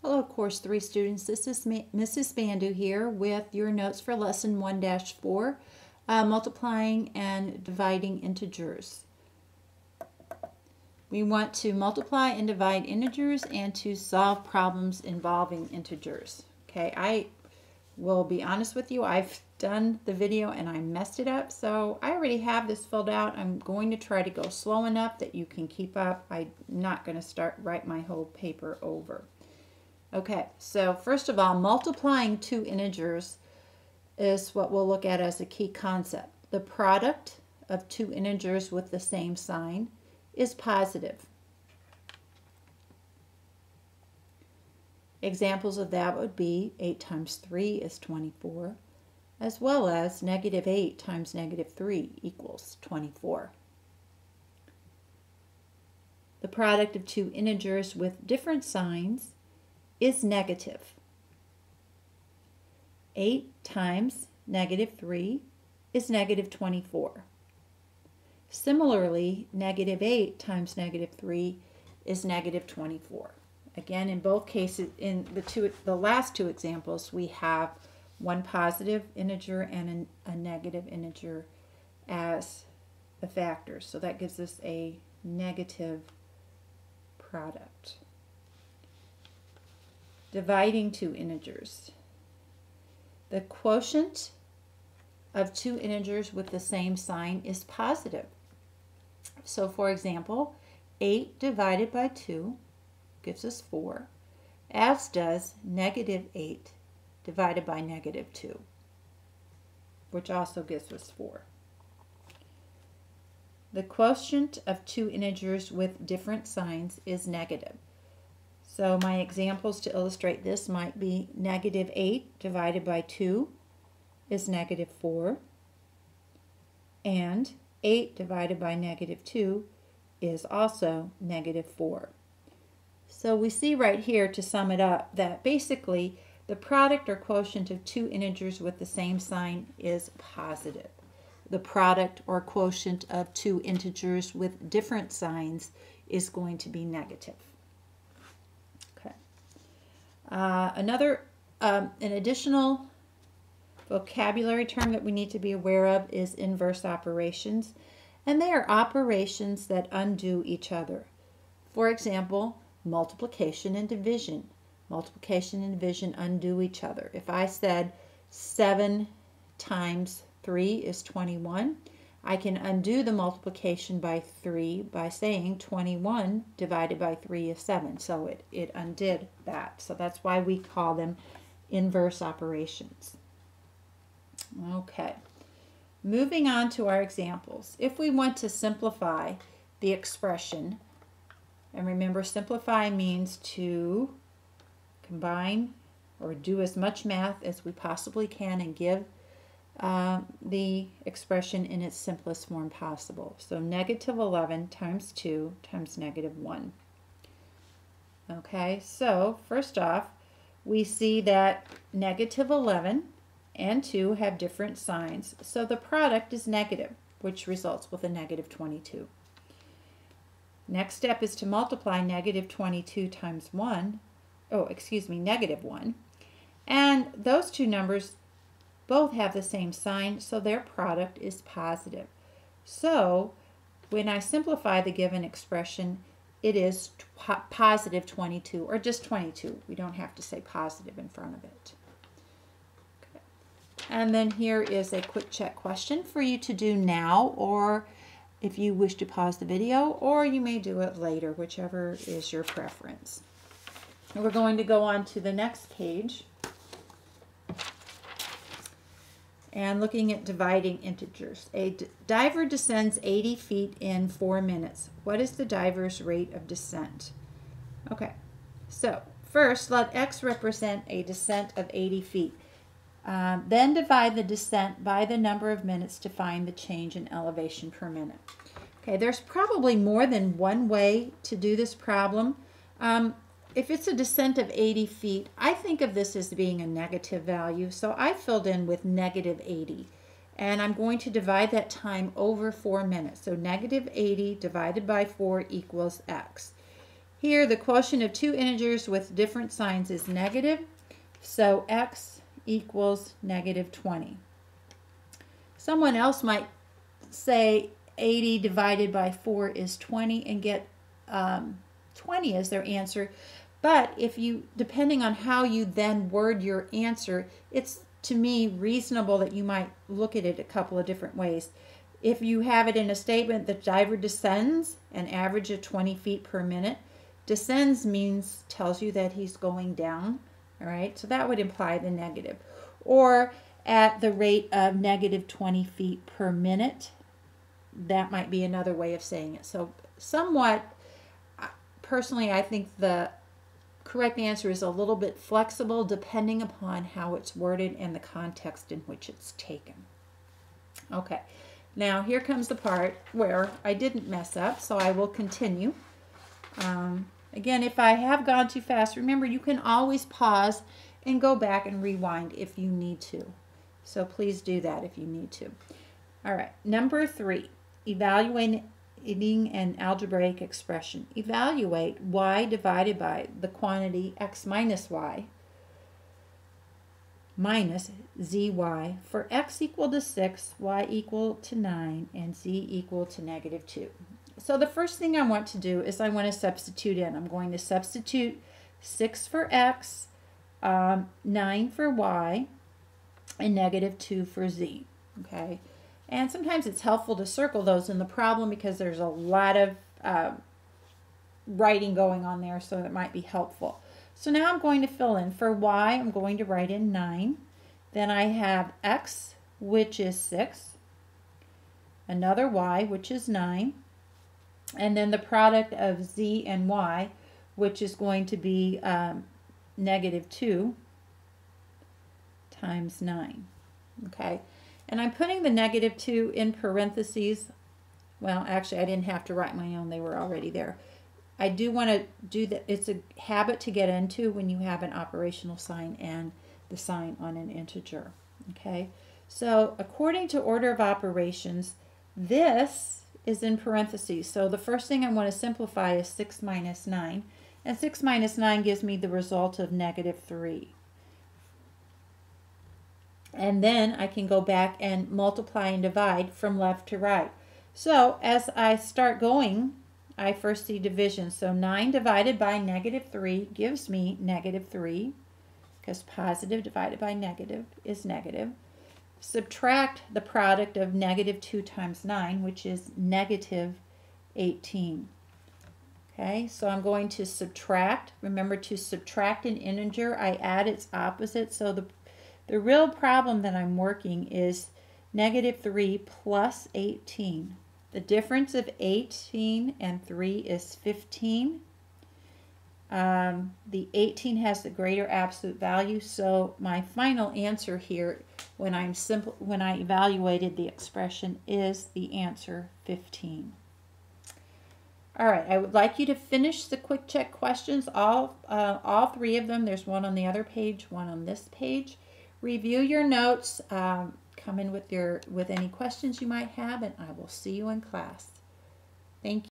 Hello, Course 3 students. This is Mrs. Bandu here with your notes for Lesson 1-4, multiplying and dividing integers. We want to multiply and divide integers and to solve problems involving integers. Okay, I will be honest with you, I've done the video and I messed it up, so I already have this filled out. I'm going to try to go slow enough that you can keep up. I'm not going to write my whole paper over. Okay, so first of all, multiplying two integers is what we'll look at as a key concept. The product of two integers with the same sign is positive. Examples of that would be 8 times 3 is 24, as well as negative 8 times negative 3 equals 24. The product of two integers with different signs is negative. 8 times negative 3 is negative 24. Similarly, negative 8 times negative 3 is negative 24. Again, in both cases, in the last two examples, we have one positive integer and a negative integer as the factors. So that gives us a negative product. Dividing two integers. The quotient of two integers with the same sign is positive. So for example, 8 divided by 2 gives us 4, as does negative 8 divided by negative 2, which also gives us 4. The quotient of two integers with different signs is negative. So my examples to illustrate this might be negative 8 divided by 2 is negative 4, and 8 divided by negative 2 is also negative 4. So we see right here, to sum it up, that basically the product or quotient of two integers with the same sign is positive. The product or quotient of two integers with different signs is going to be negative. An additional vocabulary term that we need to be aware of is inverse operations, and they are operations that undo each other. For example, multiplication and division. Multiplication and division undo each other. If I said 7 times 3 is 21, I can undo the multiplication by 3 by saying 21 divided by 3 is 7. So it undid that. So that's why we call them inverse operations. Okay, moving on to our examples. If we want to simplify the expression, and remember, simplify means to combine or do as much math as we possibly can and give the expression in its simplest form possible. So negative 11 times 2 times negative 1. Okay, so first off, we see that negative 11 and 2 have different signs. So the product is negative, which results with a negative 22. Next step is to multiply negative 22 times negative 1. And those two numbers both have the same sign, so their product is positive. So when I simplify the given expression, it is positive 22, or just 22. We don't have to say positive in front of it. Okay. And then here is a quick check question for you to do now, or if you wish to pause the video, or you may do it later, whichever is your preference. And we're going to go on to the next page. And looking at dividing integers. A diver descends 80 feet in 4 minutes. What is the diver's rate of descent? Okay, so first let x represent a descent of 80 feet. Then divide the descent by the number of minutes to find the change in elevation per minute. Okay, there's probably more than one way to do this problem. If it's a descent of 80 feet, I think of this as being a negative value, so I filled in with negative 80. And I'm going to divide that time over 4 minutes. So negative 80 divided by 4 equals x. Here, the quotient of two integers with different signs is negative, so x equals negative 20. Someone else might say 80 divided by 4 is 20 and get 20 as their answer. But if you, depending on how you then word your answer, it's to me reasonable that you might look at it a couple of different ways. If you have it in a statement, the diver descends an average of 20 feet per minute. Descends means, tells you that he's going down, all right? So that would imply the negative. Or at the rate of negative 20 feet per minute, that might be another way of saying it. So somewhat, personally, I think the correct answer is a little bit flexible depending upon how it's worded and the context in which it's taken. Okay, now here comes the part where I didn't mess up, so I will continue. Again, if I have gone too fast, remember you can always pause and go back and rewind if you need to. So please do that if you need to. All right, number 3, evaluating an algebraic expression. Evaluate y divided by the quantity x minus y minus zy for x equal to 6, y equal to 9, and z equal to negative 2. So the first thing I want to do is I want to substitute in. I'm going to substitute 6 for x, 9 for y, and negative 2 for z. Okay. And sometimes it's helpful to circle those in the problem because there's a lot of writing going on there, so it might be helpful. So now I'm going to fill in. For y, I'm going to write in 9. Then I have x, which is 6. Another y, which is 9. And then the product of z and y, which is going to be negative 2 times 9. Okay. And I'm putting the negative 2 in parentheses. Well, actually, I didn't have to write my own. They were already there. I do want to do that. It's a habit to get into when you have an operational sign and the sign on an integer. Okay? So according to order of operations, this is in parentheses. So the first thing I want to simplify is 6 minus 9. And 6 minus 9 gives me the result of negative 3. And then I can go back and multiply and divide from left to right. So as I start going, I first see division. So 9 divided by negative 3 gives me negative 3, because positive divided by negative is negative. Subtract the product of negative 2 times 9, which is negative 18. Okay, so I'm going to subtract. Remember, to subtract an integer, I add its opposite. So the real problem that I'm working is negative 3 plus 18. The difference of 18 and 3 is 15. The 18 has the greater absolute value, so my final answer here, when I evaluated the expression, is the answer 15. All right, I would like you to finish the quick check questions, all 3 of them. There's one on the other page, one on this page. Review your notes, come in with any questions you might have, and I will see you in class. Thank you.